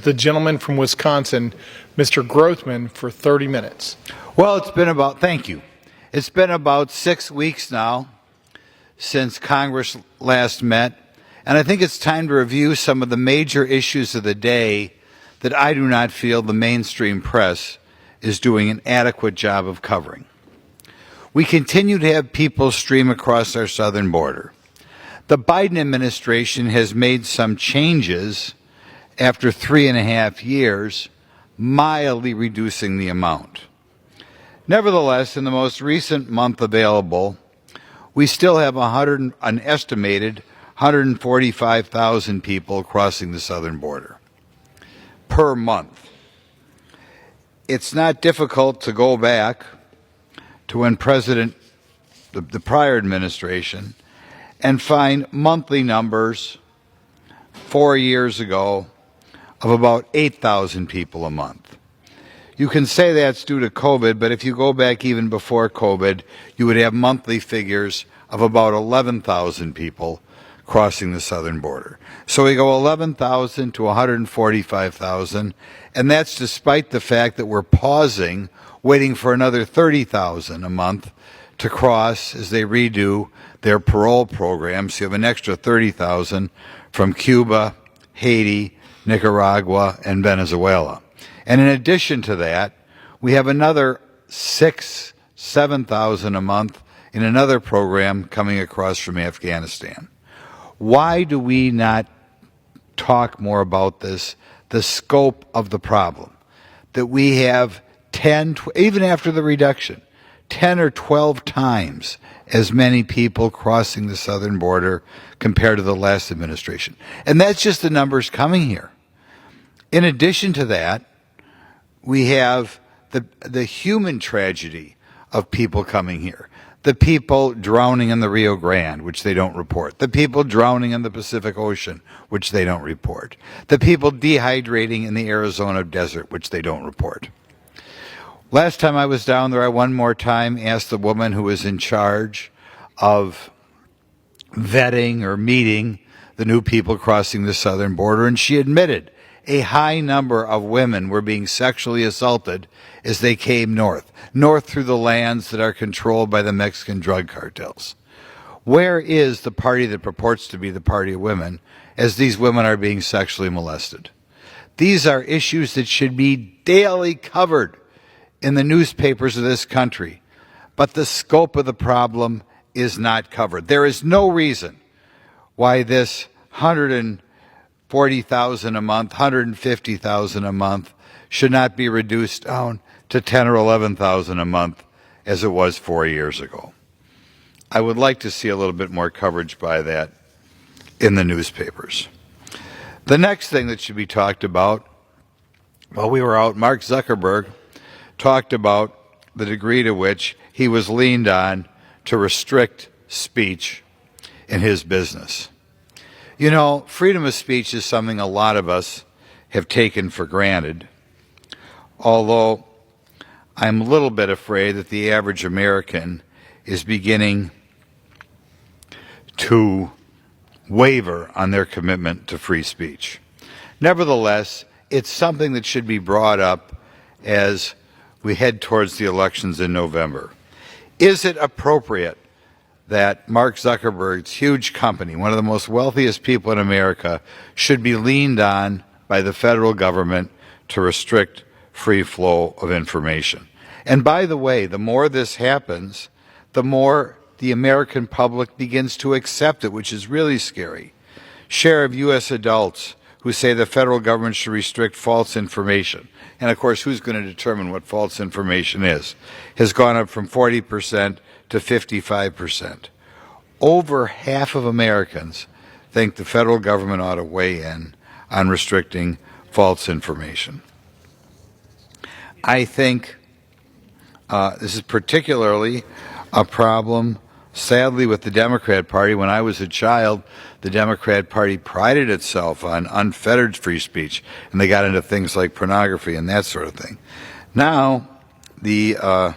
the gentleman from Wisconsin, Mr. Grothman, for 30 minutes. Well, thank you. It's been about 6 weeks now since Congress last met, and I think it's time to review some of the major issues of the day that I do not feel the mainstream press is doing an adequate job of covering. We continue to have people stream across our southern border. The Biden administration has made some changes after 3.5 years, mildly reducing the amount. Nevertheless, in the most recent month available, we still have an estimated 145,000 people crossing the southern border per month. It's not difficult to go back to when the prior administration, and find monthly numbers 4 years ago of about 8,000 people a month. You can say that's due to COVID, but if you go back even before COVID, you would have monthly figures of about 11,000 people crossing the southern border. So we go 11,000 to 145,000, and that's despite the fact that we're pausing, waiting for another 30,000 a month to cross as they redo their parole programs. So you have an extra 30,000 from Cuba, Haiti, Nicaragua, and Venezuela. And in addition to that, we have another 7,000 a month in another program coming across from Afghanistan. Why do we not talk more about this, the scope of the problem? That we have 10, even after the reduction, 10 or 12 times as many people crossing the southern border compared to the last administration. And that's just the numbers coming here. In addition to that, we have the human tragedy of people coming here. The people drowning in the Rio Grande, which they don't report. The people drowning in the Pacific Ocean, which they don't report. The people dehydrating in the Arizona desert, which they don't report. Last time I was down there, I one more time asked the woman who was in charge of vetting or meeting the new people crossing the southern border, and she admitted a high number of women were being sexually assaulted as they came north through the lands that are controlled by the Mexican drug cartels. Where is the party that purports to be the party of women as these women are being sexually molested? These are issues that should be daily covered in the newspapers of this country, but the scope of the problem is not covered. There is no reason why this 140,000 a month, 150,000 a month should not be reduced down to 10 or 11,000 a month as it was 4 years ago. I would like to see a little bit more coverage by that in the newspapers. The next thing that should be talked about, while we were out, Mark Zuckerberg talked about the degree to which he was leaned on to restrict speech in his business. You know, freedom of speech is something a lot of us have taken for granted, although I'm a little bit afraid that the average American is beginning to waver on their commitment to free speech. Nevertheless, it's something that should be brought up as we head towards the elections in November. Is it appropriate that Mark Zuckerberg's huge company, one of the most wealthiest people in America, should be leaned on by the federal government to restrict free flow of information? And by the way, the more this happens, the more the American public begins to accept it, which is really scary. Share of U.S. adults who say the federal government should restrict false information, and of course, who's going to determine what false information is, has gone up from 40% to 55%. Over half of Americans think the federal government ought to weigh in on restricting false information. I think this is particularly a problem, sadly, with the Democrat Party. When I was a child, the Democrat Party prided itself on unfettered free speech, and they got into things like pornography and that sort of thing. Now, it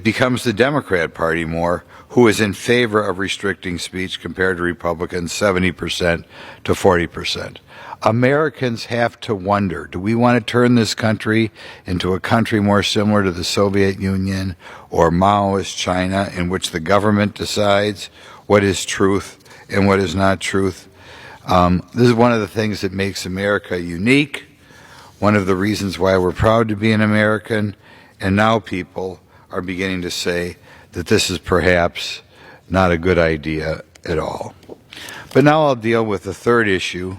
becomes the Democrat Party more who is in favor of restricting speech compared to Republicans, 70% to 40%. Americans have to wonder, do we want to turn this country into a country more similar to the Soviet Union or Maoist China, in which the government decides what is truth and what is not truth? This is one of the things that makes America unique, one of the reasons why we're proud to be an American, and now people are beginning to say that this is perhaps not a good idea at all. But now I'll deal with the third issue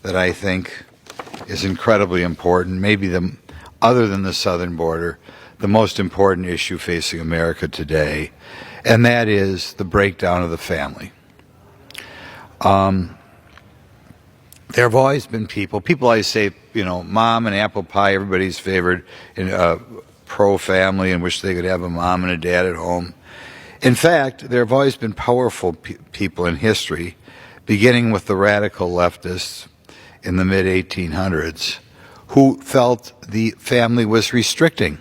that I think is incredibly important, maybe other than the southern border, the most important issue facing America today, and that is the breakdown of the family. There have always been people always say, mom and apple pie, everybody's favorite, pro-family, and wish they could have a mom and a dad at home. In fact, there have always been powerful people in history, beginning with the radical leftists in the mid-1800s, who felt the family was restricting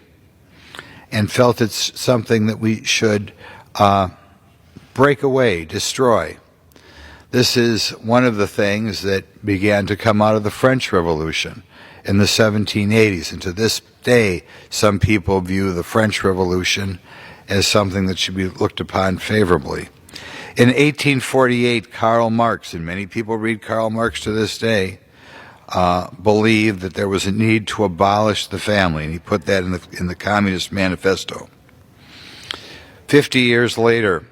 and felt it's something that we should break away, destroy. This is one of the things that began to come out of the French Revolution in the 1780s. And to this day, some people view the French Revolution as something that should be looked upon favorably. In 1848, Karl Marx, and many people read Karl Marx to this day, believed that there was a need to abolish the family, and he put that in the Communist Manifesto. 50 years later,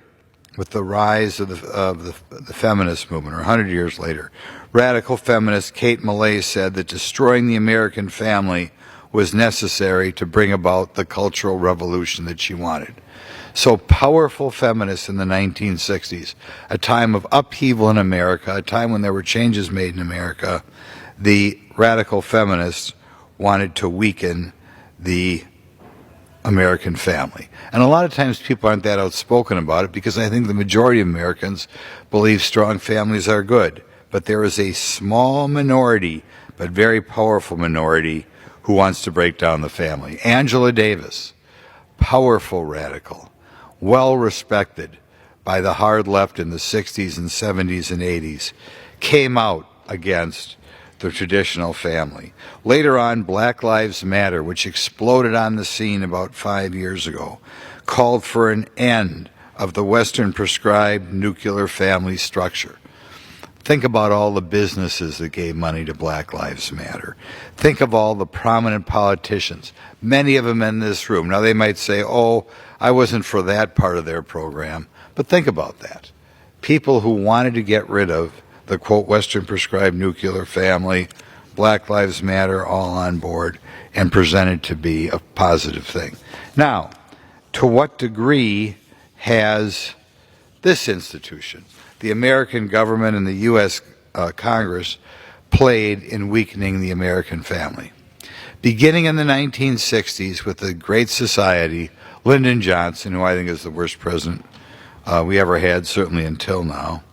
with the rise of the feminist movement, or 100 years later, radical feminist Kate Millay said that destroying the American family was necessary to bring about the cultural revolution that she wanted. So powerful feminists in the 1960s, a time of upheaval in America, a time when there were changes made in America, the radical feminists wanted to weaken the American family. And a lot of times people aren't that outspoken about it because I think the majority of Americans believe strong families are good. But there is a small minority, but very powerful minority, who wants to break down the family. Angela Davis, powerful radical, well respected by the hard left in the 60s and 70s and 80s, came out against the traditional family. Later on, Black Lives Matter, which exploded on the scene about 5 years ago, called for an end of the Western prescribed nuclear family structure. Think about all the businesses that gave money to Black Lives Matter. Think of all the prominent politicians, many of them in this room. Now they might say, oh, I wasn't for that part of their program, but think about that. People who wanted to get rid of the, quote, Western prescribed nuclear family, Black Lives Matter, all on board, and presented to be a positive thing. Now, to what degree has this institution, the American government and the U.S. Congress, played in weakening the American family? Beginning in the 1960s with the Great Society, Lyndon Johnson, who I think is the worst president we ever had, certainly until now,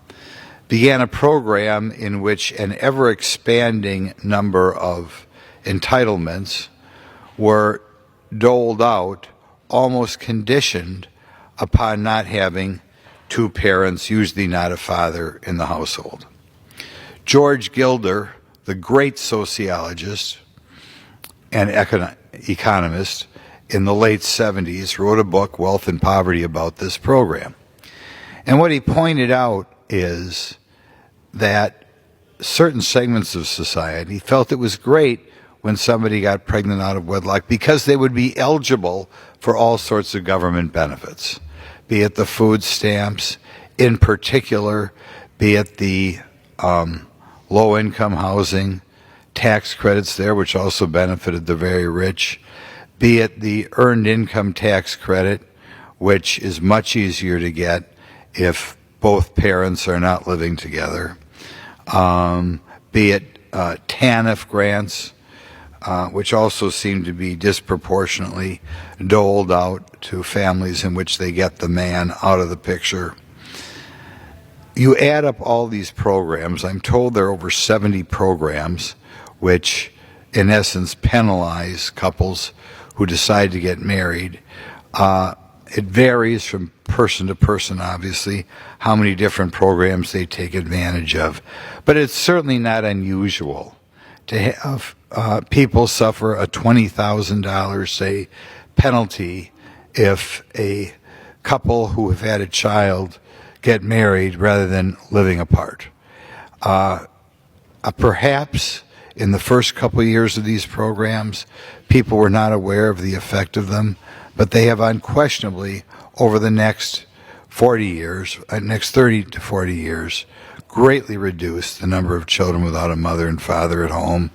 began a program in which an ever-expanding number of entitlements were doled out, almost conditioned upon not having two parents, usually not a father, in the household. George Gilder, the great sociologist and economist in the late 70s, wrote a book, Wealth and Poverty, about this program. And what he pointed out is that certain segments of society felt it was great when somebody got pregnant out of wedlock because they would be eligible for all sorts of government benefits, be it the food stamps, in particular, be it the low-income housing, tax credits there, which also benefited the very rich, be it the earned income tax credit, which is much easier to get if both parents are not living together, be it TANF grants, which also seem to be disproportionately doled out to families in which they get the man out of the picture. You add up all these programs, I'm told there are over 70 programs which in essence penalize couples who decide to get married, It varies from person to person, obviously, how many different programs they take advantage of. But it's certainly not unusual to have people suffer a $20,000, say, penalty if a couple who have had a child get married rather than living apart. Perhaps in the first couple of years of these programs, people were not aware of the effect of them, but they have unquestionably, over the next 40 years, next 30 to 40 years, greatly reduced the number of children without a mother and father at home.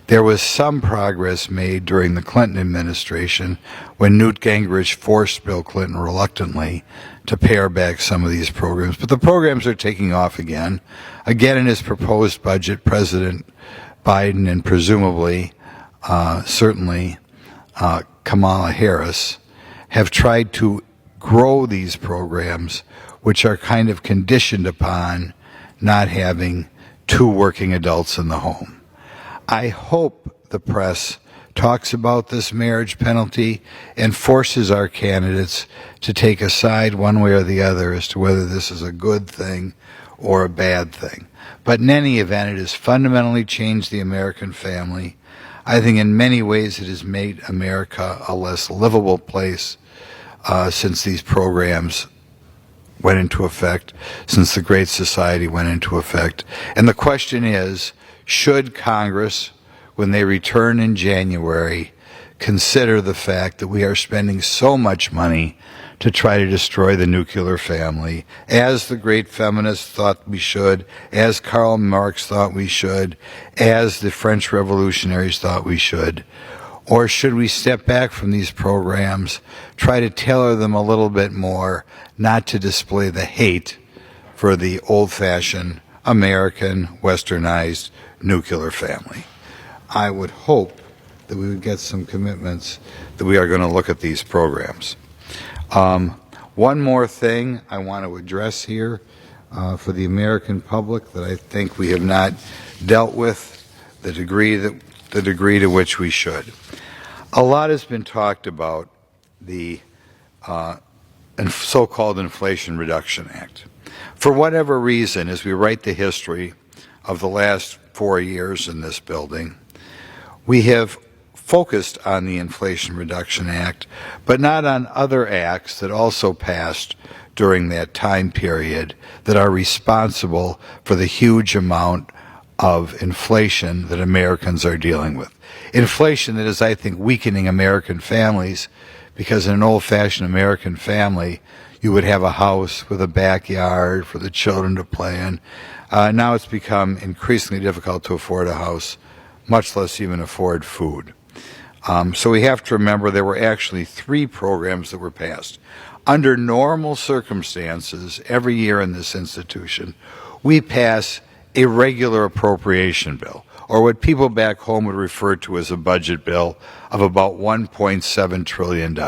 There was some progress made during the Clinton administration when Newt Gingrich forced Bill Clinton reluctantly to pare back some of these programs. But the programs are taking off again. Again, in his proposed budget, President Biden and presumably, certainly, Kamala Harris have tried to grow these programs, which are kind of conditioned upon not having two working adults in the home. I hope the press talks about this marriage penalty and forces our candidates to take a side one way or the other as to whether this is a good thing or a bad thing. But in any event, it has fundamentally changed the American family. I think in many ways it has made America a less livable place since these programs went into effect, since the Great Society went into effect. And the question is, should Congress, when they return in January, consider the fact that we are spending so much money to try to destroy the nuclear family, as the great feminists thought we should, as Karl Marx thought we should, as the French revolutionaries thought we should? Or should we step back from these programs, try to tailor them a little bit more, not to display the hate for the old-fashioned American, westernized nuclear family? I would hope that we would get some commitments that we are going to look at these programs. One more thing I want to address here for the American public that I think we have not dealt with the degree to which we should. A lot has been talked about the so-called Inflation Reduction Act. For whatever reason, as we write the history of the last 4 years in this building, we have focused on the Inflation Reduction Act, but not on other acts that also passed during that time period that are responsible for the huge amount of inflation that Americans are dealing with. Inflation that is, I think, weakening American families, because in an old-fashioned American family, you would have a house with a backyard for the children to play in. Now it's become increasingly difficult to afford a house, much less even afford food. So we have to remember there were actually 3 programs that were passed. Under normal circumstances, every year in this institution, we pass a regular appropriation bill, or what people back home would refer to as a budget bill, of about $1.7 trillion.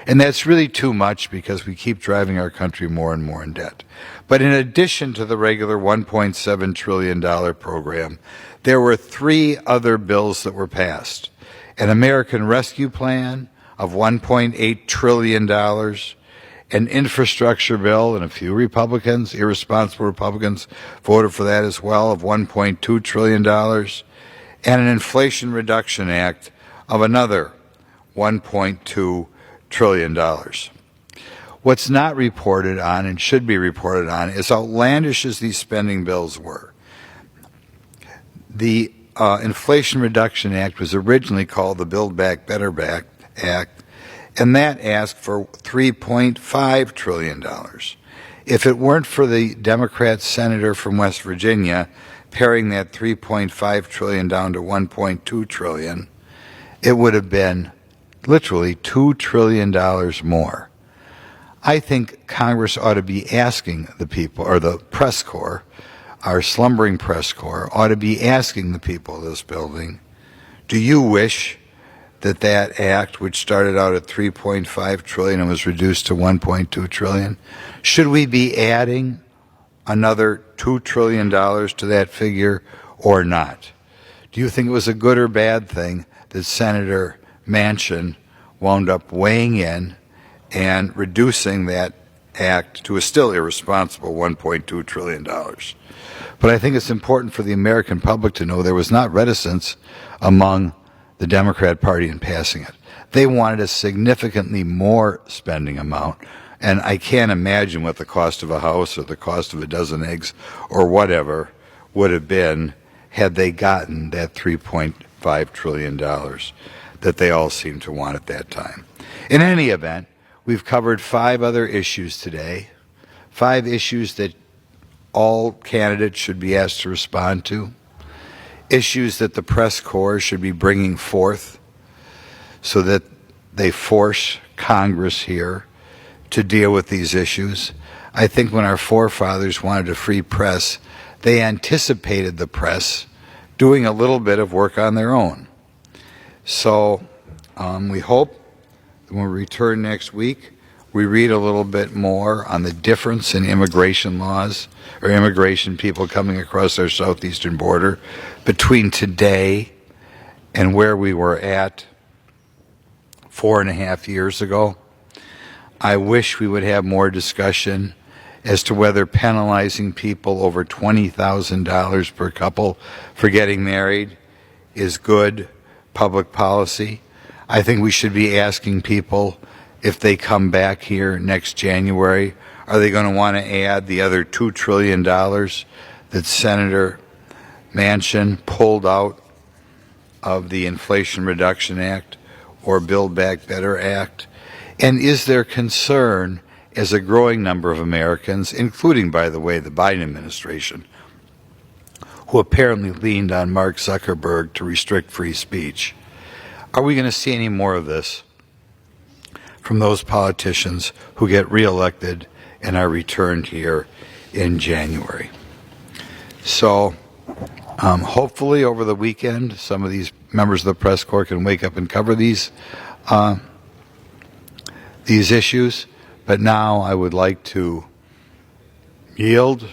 And that's really too much because we keep driving our country more and more in debt. But in addition to the regular $1.7 trillion program, there were 3 other bills that were passed. An American Rescue Plan of $1.8 trillion, an infrastructure bill, and a few Republicans, irresponsible Republicans, voted for that as well, of $1.2 trillion, and an Inflation Reduction Act of another $1.2 trillion. What's not reported on and should be reported on is outlandish as these spending bills were. The Inflation Reduction Act was originally called the Build Back Better Act, and that asked for $3.5 trillion. If it weren't for the Democrat senator from West Virginia paring that $3.5 trillion down to $1.2 trillion, it would have been literally $2 trillion more. I think Congress ought to be asking the people, or the press corps, our slumbering press corps, ought to be asking the people of this building, do you wish that that act, which started out at $3.5 trillion and was reduced to $1.2 trillion, should we be adding another $2 trillion to that figure or not? Do you think it was a good or bad thing that Senator Manchin wound up weighing in and reducing that act to a still irresponsible $1.2 trillion. But I think it's important for the American public to know there was not reticence among the Democrat Party in passing it. They wanted a significantly more spending amount, and I can't imagine what the cost of a house or the cost of a dozen eggs or whatever would have been had they gotten that $3.5 trillion that they all seemed to want at that time. In any event, we've covered 5 other issues today, 5 issues that all candidates should be asked to respond to, issues that the press corps should be bringing forth so that they force Congress here to deal with these issues. I think when our forefathers wanted a free press, they anticipated the press doing a little bit of work on their own. So we hope that when we return next week, we read a little bit more on the difference in immigration laws or immigration people coming across our southeastern border between today and where we were at 4.5 years ago. I wish we would have more discussion as to whether penalizing people over $20,000 per couple for getting married is good public policy. I think we should be asking people, if they come back here next January, are they going to want to add the other $2 trillion that Senator Manchin pulled out of the Inflation Reduction Act or Build Back Better Act? And is there concern as a growing number of Americans, including, by the way, the Biden administration, who apparently leaned on Mark Zuckerberg to restrict free speech, are we going to see any more of this from those politicians who get reelected and are returned here in January? So hopefully over the weekend, some of these members of the press corps can wake up and cover these issues. But now I would like to yield